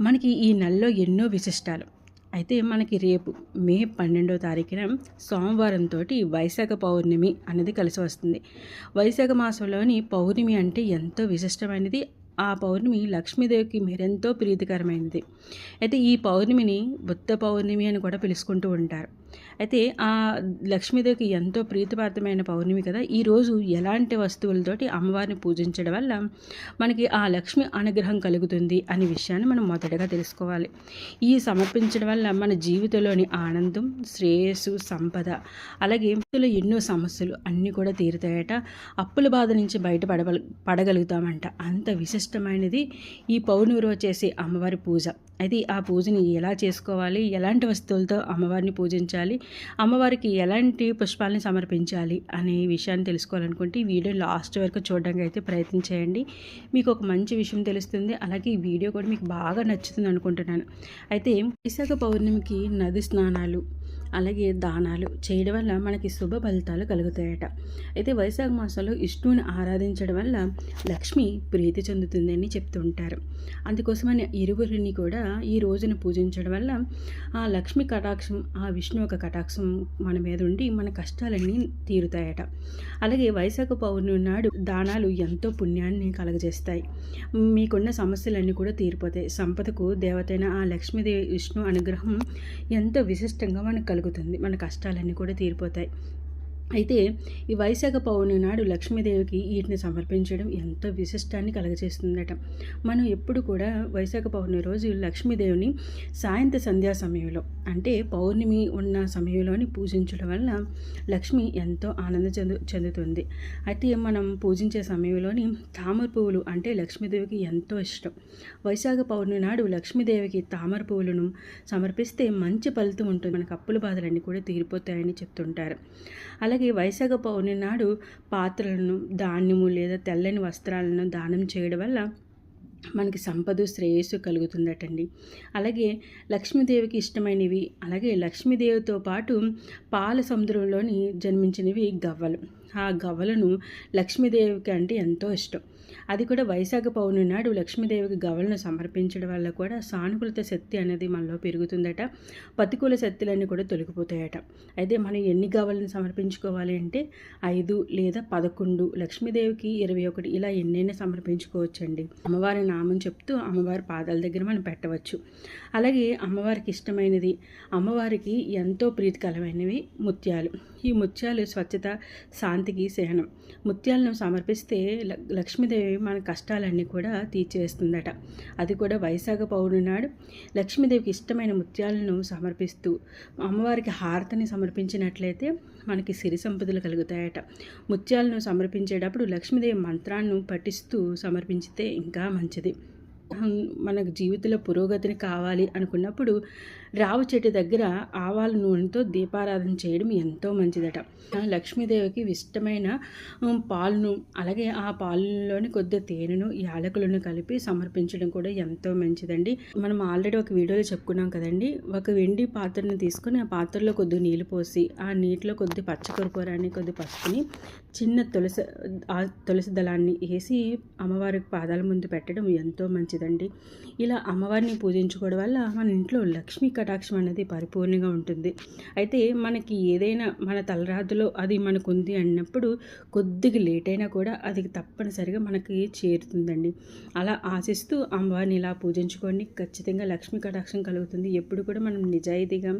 మనకి ఈ నెలలో ఎన్నో విశిష్టాలు. అయితే మనకి రేపు మే 12వ తారీఖున సోమవారంతో వైశాఖ పౌర్ణమి అనేది కలిసి వస్తుంది. వైశాఖ మాసంలోని పౌర్ణమి అంటే ఎంతో విశిష్టమైనది. ఆ పౌర్ణమి లక్ష్మీదేవికి మరెంతో ప్రీతికరమైనది. అయితే ఈ పౌర్ణమిని బుద్ధ పౌర్ణమి అని కూడా పిలుచుకుంటూ ఉంటారు. అయితే ఆ లక్ష్మీదేవికి ఎంతో ప్రీతిపాత్రమైన పౌర్ణమి కదా. ఈరోజు ఎలాంటి వస్తువులతోటి అమ్మవారిని పూజించడం వల్ల మనకి ఆ లక్ష్మి అనుగ్రహం కలుగుతుంది అనే విషయాన్ని మనం మొదటగా తెలుసుకోవాలి. ఈ సమర్పించడం వల్ల మన జీవితంలోని ఆనందం, శ్రేయస్సు, సంపద, అలాగే ఎన్నో సమస్యలు అన్నీ కూడా తీరుతాయట. అప్పుల బాధ నుంచి పడగలుగుతామంట. అంత విశిష్టమైనది ఈ పౌర్ణమి రోజు చేసే అమ్మవారి పూజ. అయితే ఆ పూజని ఎలా చేసుకోవాలి, ఎలాంటి వస్తువులతో అమ్మవారిని పూజించాలి, అమ్మవారికి ఎలాంటి పుష్పాలని సమర్పించాలి అనే విషయాన్ని తెలుసుకోవాలనుకుంటే ఈ వీడియో లాస్ట్ వరకు చూడడానికి అయితే ప్రయత్నం చేయండి. మీకు ఒక మంచి విషయం తెలుస్తుంది. అలాగే ఈ వీడియో కూడా మీకు బాగా నచ్చుతుంది అనుకుంటున్నాను. అయితే వైశాఖ పౌర్ణమికి నది స్నానాలు, అలాగే దానాలు చేయడం వల్ల మనకి శుభ ఫలితాలు కలుగుతాయట. అయితే వైశాఖ మాసంలో విష్ణువుని ఆరాధించడం వల్ల లక్ష్మి ప్రీతి చెందుతుందని చెప్తూ ఉంటారు. అందుకోసమని ఇరువురిని కూడా ఈ రోజున పూజించడం వల్ల ఆ లక్ష్మి కటాక్షం, ఆ విష్ణు ఒక కటాక్షం మన మీద ఉండి మన కష్టాలన్నీ తీరుతాయట. అలాగే వైశాఖ పౌర్ణమి నాడు దానాలు ఎంతో పుణ్యాన్ని కలగజేస్తాయి. మీకున్న సమస్యలన్నీ కూడా తీరిపోతాయి. సంపదకు దేవతైన ఆ లక్ష్మీదేవి విష్ణు అనుగ్రహం ఎంతో విశిష్టంగా మనకు కలుగుతుంది. మన కష్టాలన్నీ కూడా తీరిపోతాయి. అయితే ఈ వైశాఖ పౌర్ణమి నాడు లక్ష్మీదేవికి వీటిని సమర్పించడం ఎంతో విశిష్టాన్ని కలగజేస్తుందట. మనం ఎప్పుడు కూడా వైశాఖ పౌర్ణమి రోజు లక్ష్మీదేవిని సాయంత్ర సంధ్యా సమయంలో, అంటే పౌర్ణమి ఉన్న సమయంలోని పూజించడం వల్ల లక్ష్మి ఎంతో ఆనందం చెందుతుంది. అయితే మనం పూజించే సమయంలోని తామర పువ్వులు అంటే లక్ష్మీదేవికి ఎంతో ఇష్టం. వైశాఖ పౌర్ణమి నాడు లక్ష్మీదేవికి తామర పువ్వులను సమర్పిస్తే మంచి ఫలితం ఉంటుంది. మనకు అప్పుల బాధలన్నీ కూడా తీరిపోతాయని చెప్తుంటారు. అలాగే వైశాఖ పౌర్ణమి నాడు పాత్రలను, ధాన్యము లేదా తెల్లని వస్త్రాలను దానం చేయడం వల్ల మనకి సంపద, శ్రేయస్సు కలుగుతుందటండి. అలాగే లక్ష్మీదేవికి ఇష్టమైనవి, అలాగే లక్ష్మీదేవితో పాటు పాల సముద్రంలోని జన్మించినవి గవ్వలు. ఆ గవ్వలను లక్ష్మీదేవికి అంటే ఎంతో ఇష్టం. అది కూడా వైశాఖ పౌర్ణమి నాడు లక్ష్మీదేవికి గవ్వలను సమర్పించడం వల్ల కూడా సానుకూలత శక్తి అనేది మనలో పెరుగుతుందట. ప్రతికూల శక్తులన్నీ కూడా తొలగిపోతాయట. అయితే మనం ఎన్ని గవ్వలను సమర్పించుకోవాలి అంటే 5 లేదా 11, లక్ష్మీదేవికి 21 ఇలా ఎన్నైనా సమర్పించుకోవచ్చండి. అమ్మవారి నామం చెప్తూ అమ్మవారి పాదాల దగ్గర మనం పెట్టవచ్చు. అలాగే అమ్మవారికి ఇష్టమైనది, అమ్మవారికి ఎంతో ప్రీతికరమైనవి ముత్యాలు. ఈ ముత్యాలు స్వచ్ఛత, శాంతికి చిహ్నం. ముత్యాలను సమర్పిస్తే లక్ష్మీదేవి మన కష్టాలన్నీ కూడా తీర్చేస్తుందట. అది కూడా వైశాఖ పౌర్ణమి నాడు లక్ష్మీదేవికి ఇష్టమైన ముత్యాలను సమర్పిస్తూ అమ్మవారికి హారతిని సమర్పించినట్లయితే మనకి సిరి సంపదలు కలుగుతాయట. ముత్యాలను సమర్పించేటప్పుడు లక్ష్మీదేవి మంత్రాన్ని పఠిస్తూ సమర్పించితే ఇంకా మంచిది. మనకు జీవితంలో పురోగతిని కావాలి అనుకున్నప్పుడు రావి చెట్టు దగ్గర ఆవాల నూనెతో దీపారాధన చేయడం ఎంతో మంచిదట. లక్ష్మీదేవికి ఇష్టమైన పాలను, అలాగే ఆ పాలలోని కొద్ది తేనెను, యాలకులను కలిపి సమర్పించడం కూడా ఎంతో మంచిదండి. మనం ఆల్రెడీ ఒక వీడియోలో చెప్పుకున్నాం కదండి. ఒక వెండి పాత్రను తీసుకొని ఆ పాత్రలో కొద్ది నీళ్ళు పోసి ఆ నీటిలో కొద్ది పచ్చకర్పూరాన్ని, కొద్ది పసుపుని, చిన్న తులసి దళాన్ని వేసి అమ్మవారికి పాదాల ముందు పెట్టడం ఎంతో మంచిదండి. ఇలా అమ్మవారిని పూజించుకోవడం వల్ల మన ఇంట్లో లక్ష్మీ కటాక్షం అనేది పరిపూర్ణంగా ఉంటుంది. అయితే మనకి ఏదైనా మన తలరాతులో అది మనకు ఉంది అన్నప్పుడు కొద్దిగా లేట్ అయినా కూడా అది తప్పనిసరిగా మనకి చేరుతుందండి. అలా ఆశిస్తూ అమ్మవారిని ఇలా పూజించుకోండి. ఖచ్చితంగా లక్ష్మీ కటాక్షం కలుగుతుంది. ఎప్పుడు కూడా మనం నిజాయితీగా,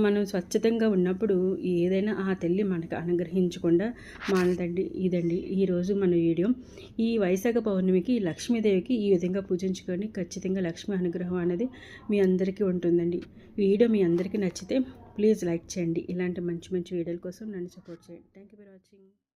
మనం స్వచ్ఛతంగా ఉన్నప్పుడు ఏదైనా ఆ తల్లి మనకు అనుగ్రహించకుండా మానదండి. ఇదండి ఈరోజు మన వీడియో. ఈ వైశాఖ పౌర్ణమికి లక్ష్మీదేవికి ఈ విధంగా పూజించుకొని ఖచ్చితంగా లక్ష్మీ అనుగ్రహం అనేది మీ అందరికీ ఉంటుందండి. వీడియో మీ అందరికీ నచ్చితే ప్లీజ్ లైక్ చేయండి. ఇలాంటి మంచి మంచి వీడియోల కోసం నన్ను సపోర్ట్ చేయండి. Thank you for watching.